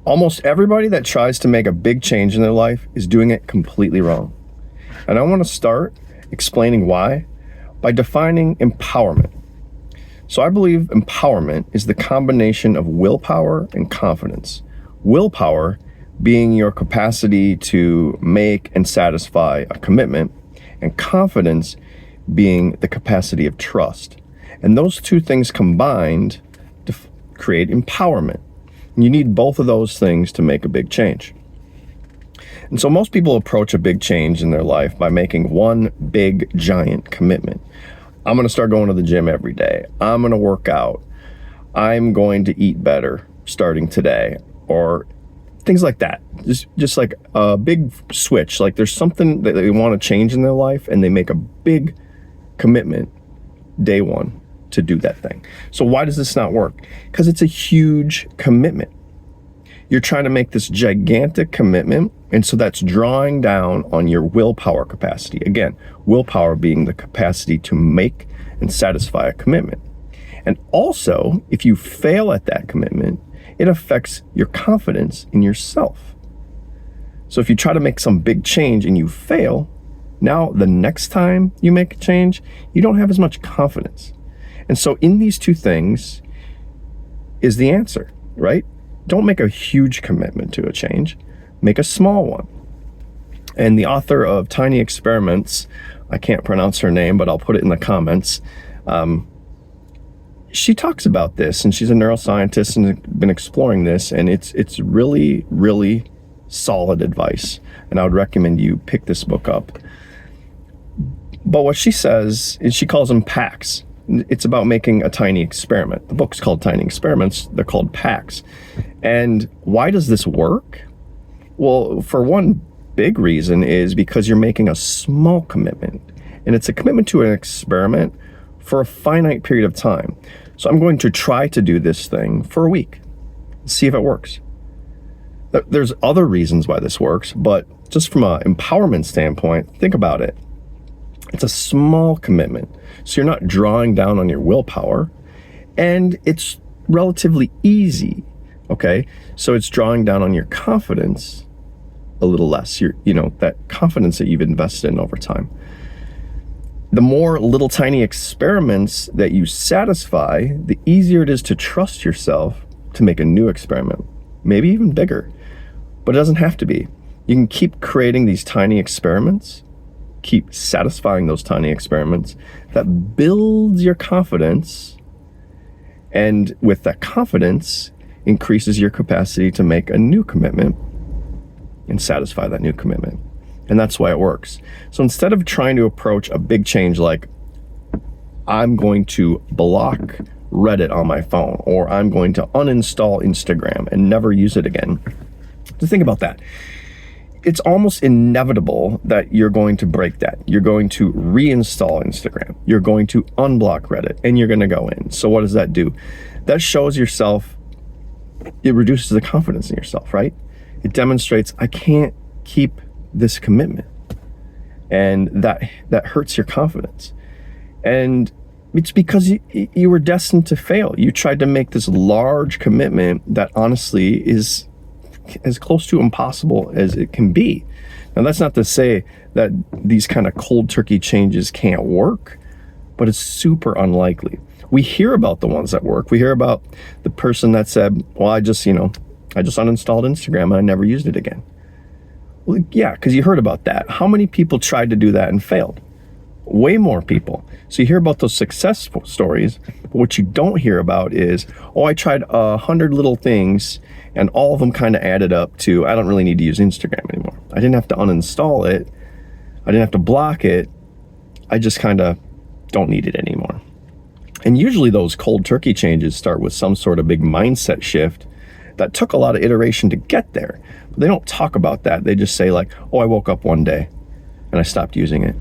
Almost everybody that tries to make a big change in their life is doing it completely wrong. And I want to start explaining why by defining empowerment. So I believe empowerment is the combination of willpower and confidence. Willpower being your capacity to make and satisfy a commitment, and confidence being the capacity of trust. And those two things combined to create empowerment. You need both of those things to make a big change. And so most people approach a big change in their life by making one big, giant commitment. I'm going to start going to the gym every day. I'm going to work out. I'm going to eat better starting today, or things like that. Just like a big switch. Like there's something that they want to change in their life, and they make a big commitment day one to do that thing. So why does this not work? Because it's a huge commitment. You're trying to make this gigantic commitment, and so that's drawing down on your willpower capacity. Again, willpower being the capacity to make and satisfy a commitment. And also, if you fail at that commitment, it affects your confidence in yourself. So if you try to make some big change and you fail, now the next time you make a change, you don't have as much confidence. And so in these two things is the answer, right? Don't make a huge commitment to a change, make a small one. And the author of Tiny Experiments, I can't pronounce her name, but I'll put it in the comments. She talks about this, and she's a neuroscientist and been exploring this, and it's really, really solid advice. And I would recommend you pick this book up. But what she says is she calls them packs. It's about making a tiny experiment. The book's called Tiny Experiments. They're called packs. And why does this work? Well, for one big reason is because you're making a small commitment. And it's a commitment to an experiment for a finite period of time. So I'm going to try to do this thing for a week, see if it works. There's other reasons why this works, but just from an empowerment standpoint, think about it. It's a small commitment, so you're not drawing down on your willpower, and it's relatively easy, okay? So it's drawing down on your confidence a little less, that confidence that you've invested in over time. The more little tiny experiments that you satisfy, the easier it is to trust yourself to make a new experiment, maybe even bigger, but it doesn't have to be. You can keep creating these tiny experiments, keep satisfying those tiny experiments that builds your confidence, and with that confidence increases your capacity to make a new commitment and satisfy that new commitment. And that's why it works. So instead of trying to approach a big change like, I'm going to block Reddit on my phone, or I'm going to uninstall Instagram and never use it again, just think about that. It's almost inevitable that you're going to break that. You're going to reinstall Instagram. You're going to unblock Reddit, and you're going to go in. So what does that do? That shows yourself, it reduces the confidence in yourself, right? It demonstrates, I can't keep this commitment. And that hurts your confidence. And it's because you were destined to fail. You tried to make this large commitment that honestly is as close to impossible as it can be. Now, that's not to say that these kind of cold turkey changes can't work, but it's super unlikely. We hear about the ones that work. We hear about the person that said, well, I just uninstalled Instagram and I never used it again. Well, yeah, because you heard about that. How many people tried to do that and failed? Way more people. So you hear about those success stories, but what you don't hear about is, I tried 100 little things and all of them kind of added up to, I don't really need to use Instagram anymore. I didn't have to uninstall it. I didn't have to block it. I just kind of don't need it anymore. And usually those cold turkey changes start with some sort of big mindset shift that took a lot of iteration to get there. But they don't talk about that. They just say like, I woke up one day and I stopped using it.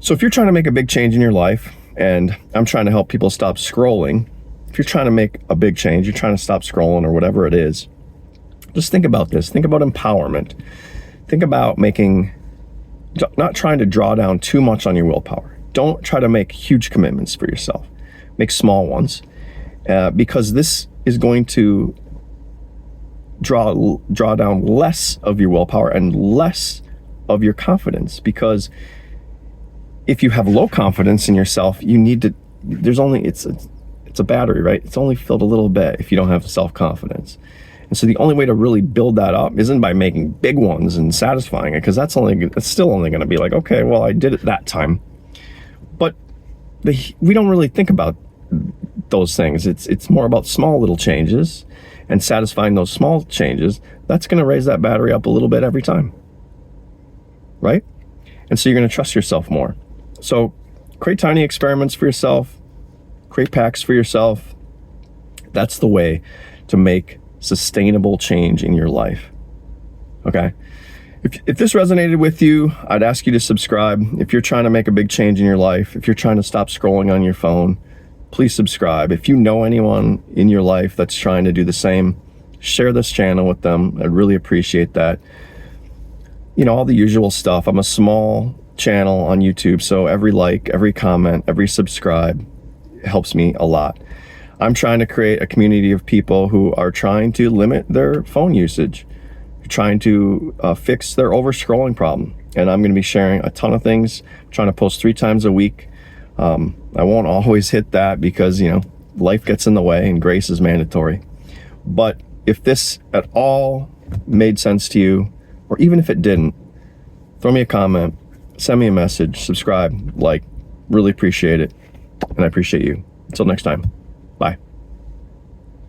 So if you're trying to make a big change in your life, and I'm trying to help people stop scrolling, if you're trying to make a big change, you're trying to stop scrolling or whatever it is, just think about this. Think about empowerment. Think about not trying to draw down too much on your willpower. Don't try to make huge commitments for yourself. Make small ones, because this is going to draw down less of your willpower and less of your confidence. Because if you have low confidence in yourself, you need to, it's a battery, right? It's only filled a little bit if you don't have self-confidence. And so the only way to really build that up isn't by making big ones and satisfying it, because that's still only going to be like, okay, well, I did it that time. But we don't really think about those things. It's more about small little changes and satisfying those small changes. That's going to raise that battery up a little bit every time, right? And so you're going to trust yourself more. So create tiny experiments for yourself, create packs for yourself. That's the way to make sustainable change in your life. Okay? If this resonated with you, I'd ask you to subscribe. If you're trying to make a big change in your life, if you're trying to stop scrolling on your phone, please subscribe. If you know anyone in your life that's trying to do the same, share this channel with them. I'd really appreciate that. You know, all the usual stuff. I'm a small channel on YouTube, so every like, every comment, every subscribe helps me a lot. I'm trying to create a community of people who are trying to limit their phone usage, trying to fix their overscrolling problem. And I'm going to be sharing a ton of things, trying to post 3 times a week. I won't always hit that because, you know, life gets in the way and grace is mandatory. But if this at all made sense to you, or even if it didn't, throw me a comment, send me a message, subscribe, like, really appreciate it. And I appreciate you. Until next time.